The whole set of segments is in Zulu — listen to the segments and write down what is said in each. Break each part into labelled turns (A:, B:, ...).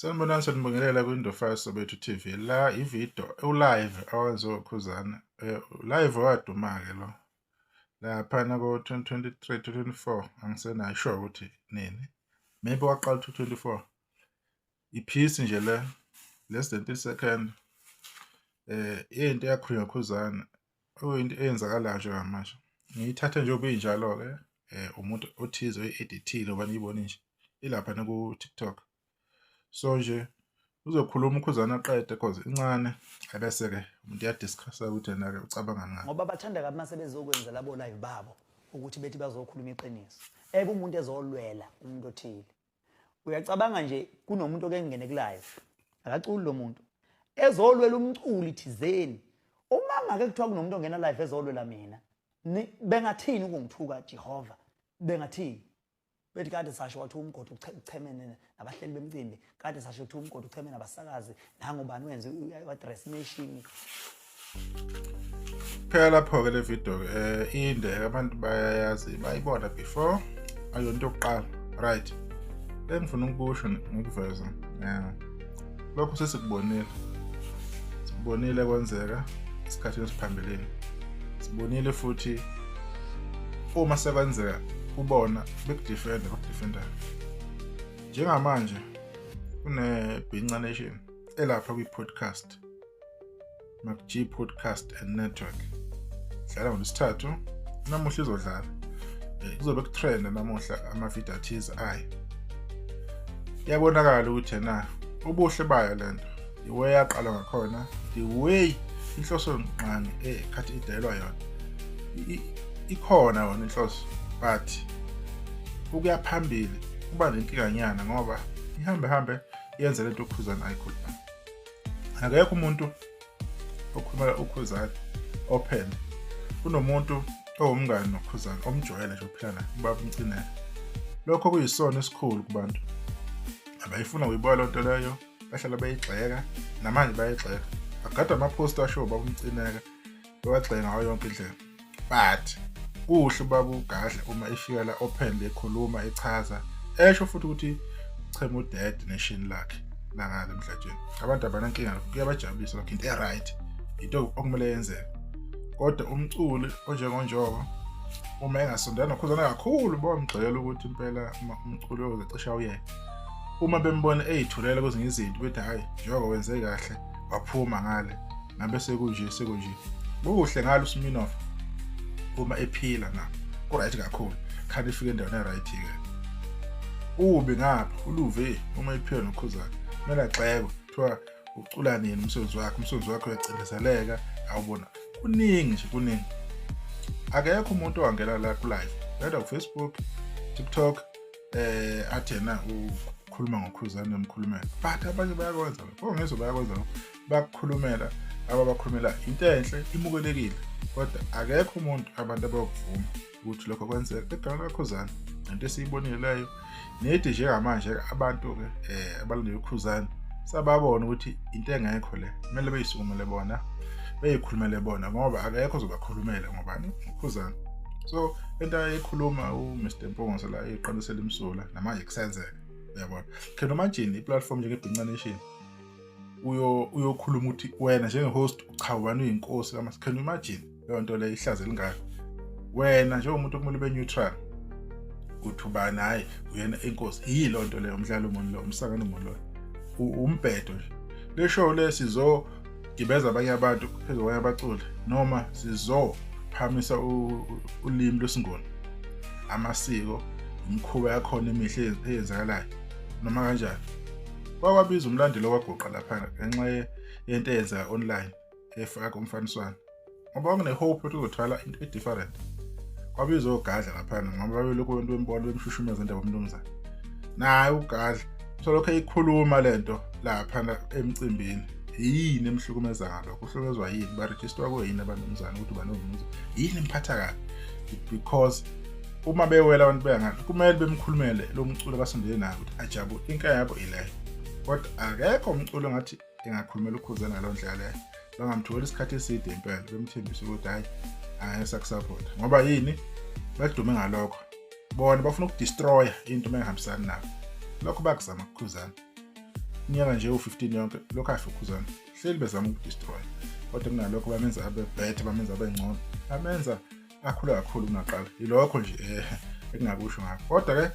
A: Sanibonani sanibongelela kwiNdofana Sobethu TV la ivideo ulive awenziwe uKhuzana live waduma-ke lo laphana ko-2023 2024 angisenayo sure ukuthi nini maybe waqala 2024 ipiece nje le less than 30 second into yakhulunywa uKhuzana okuyinto eyenzakalayo njengamanje ngiyithatha nje obinjalo-ke umuntu othize oyi-edithile ngoba niyibona nje ilaphana ku-TikTok. So nje uzokhuluma uKhuzana aqede cause incane ebese-ke umuntu uyadiscussa ukuthi yena-ke ucabanga ngani.
B: Ngoba bathanda kabi mase bezokwenza labo live babo ukuthi bethi bazokhuluma iqiniso. Umuntu ezolwela umuntu othile. Uyacabanga nje kunomuntu oke ngene ku live. Akaculi lo muntu. Ezolwela umculi thizeni. Uma ngake kuthiwa kunomuntu ongena live ezolwela mina, bengathini ukungithuka Jehova? Bengathini? Bethi kade sasho wathi umgodi uchemene nabahleli bemcimbi, kade sasho ukuthi umgodi uchemene nabasakazi, nangobani wenze i-address nation.
A: Phela lapho-ke le video inde abantu bayayazi bayibona before ayonto yokuqala right. Engifuna ukusho ngikuveza lokho sikubonile kwenzeka isikhathi esiphambilini, sibonile futhi uma sekwenzeka ubona bekudefenda njengamanje kune-Bhinca Nation elapha kwi-podcast MacG Podcast and Network dlala ngoLwesithathu, namuhla izodlala kuzobe kutrend namuhla amavidiyo athize ayi yabonakala ukuthi yena ubuhle bayo lento iway yaqala ngakhona the way inhloso nqane ekhathi idayelwa yona ikhona yona inhloso but ukuya phambili kuba nenhlinganyana ngoba ihambe yenze lento uKhuzana ayikhuluma. Akekho umuntu okhuluma uKhuzana open kunomuntu owumngani noKhuzana omjwayele nje uphila naye ubaba Mcinela. Lokho kuyisona esikhulu kubantu abayifuna uyibona lento leyo bahlala bayigxeka namanje bayigxeka agada ama-poster asho ubaba Mcinela bewagxeka ngayo yonke indlela but kuhle ubaba uGadla uma ifika la open ekhuluma echaza esho futhi ukuthi uchema uDad Nation lakhe la ngale emhlajeni. Abantu abanankinga kuyabajabulisa lokho into right into okumele yenzeke, kodwa umculi onjengonjobo uma engasondana noKhuzana kakhulu bomgxekela ukuthi impela umculi ozocisha uye uma bembona eyithulela kwezinye izinto bethi hayi njengoba wenze kahle waphuma ngale ngabe sekunje kuhle ngalo uSminoff uma ephila na kuright kakhulu khani ifike endaweni eright-ke ubi ngapha uluve uma ephila noKhuzana kumele agxekwe kuthiwa ucula nini umsebenzi wakho uyacindezeleka awubona kuningi akekho umuntu owangena la ku-live whether ku-Facebook TikTok athi yena ukhuluma ngoKhuzana emkhulumela but abanye bayakwenza lokho ngezwe bayakwenza lokho bakukhulumela ababakhulumela into enhle imukelekile kodwa akekho umuntu abantu abakuvuma ukuthi lokho kwenzeka egama laKhuzana into esiyibonile leyo nethi njengamanje abantu-ke abalandela uKhuzana sababona ukuthi into engekho le kumele beyisukumele bona beyikhulumele bona ngoba akekho ozobakhulumela ngobani uKhuzana. So into ayikhuluma uMr Mpungose la eqalisela imsula namanje kusenzeka uyabona can imagine iplatform njengeBhinca Nation uyokhuluma ukuthi wena njenge-host uchawubani uyinkosi can you imagine leyo nto leyo ihlazo elingaka wena njengomuntu okumele ube neutral uthi ubani hayi uyena inkosi yilo nto leyo umdlalo umuntu lo umsakano umuntu lo umbhedo nje le show le sizogibeza abanye abantu phezulu kwabanye abaculi noma sizophamisa ulimi lwesingoni amasiko imikhuba yakhona emihle eyenzakalayo noma kanjani kwabiza umlandeli wagoqa lapha ngenxa yento eyenzeka online efaka umfaniswano ngoba ngine-hope ukuthi uzothwala into different kwabiza uGadla lapha ngoba babelokhu into bembona bemshushumeza indaba umnumzana naye uGadla so lokho eyikhuluma lento lapha emcimbini yini emhlukumeza ngalokho uhlukumezwa yini baregister kuyini abanumzana ukuthi banomnumzana yini imphatha kabi because uma bewela abantu bengani kumele bemkhulumele lo mculo abasondele naye ukuthi ajabule inkinga yabo ileyo kodwa akekho umculo ngathi engakhulumela uKhuzana ngalo ndlela leyo bangamthola isikhathi eside impela bemthembisa ukuthi hayi ayasakusupport ngoba yini badume ngalokho bona bafuna ukudestroya into engihambisana nabo lokho bakuzama uKhuzana iminyaka nje u15 yonke lokho afukhuzana hleli bezama ukudestroy kodwa kunalokho bamenza abe better bamenza abe ngcono bamenza akhula kakhulu kunaqala ilokho nje engingakusho ngakho kodwa ke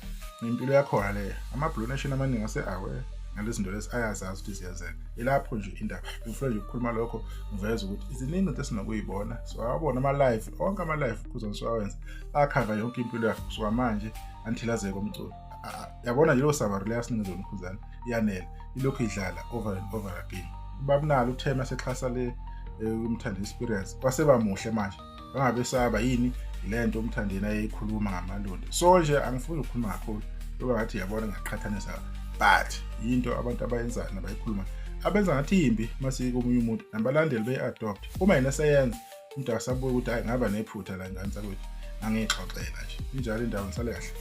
A: impilo yakho le ama Blue Nation amaningi ase aware ngalezi zinto lezi ayazazi ukuthi ziyenzeka ilapho nje indaba ngifuna nje ukukhuluma lokho ngiveza ukuthi iziningi into esinokuyibona so awabona ama live onke ama live kuze ngisawenza akhava yonke impilo yakho so manje until azeke umculo yabona yilo summary le yasinikeza umkhuzana iyanele ilokho idlala over and over again babunalo uthema seklasa le umthandi experience waseba muhle manje bangabe saba yini ilento umthandeni ayikhuluma ngamalundi so nje angifuni ukukhuluma kakhulu ngoba ngathi yabona ngiyaqhathanisa but into abantu abayenzayo nabayikhuluma abenza ngathi imbi mase komunye umuntu nabalandeli beadopt uma yena seyenza umuntu akasabuye ukuthi hayi ngaba nephutha la ngani sakwethu angixoxela nje injalo indawo ngisale kahle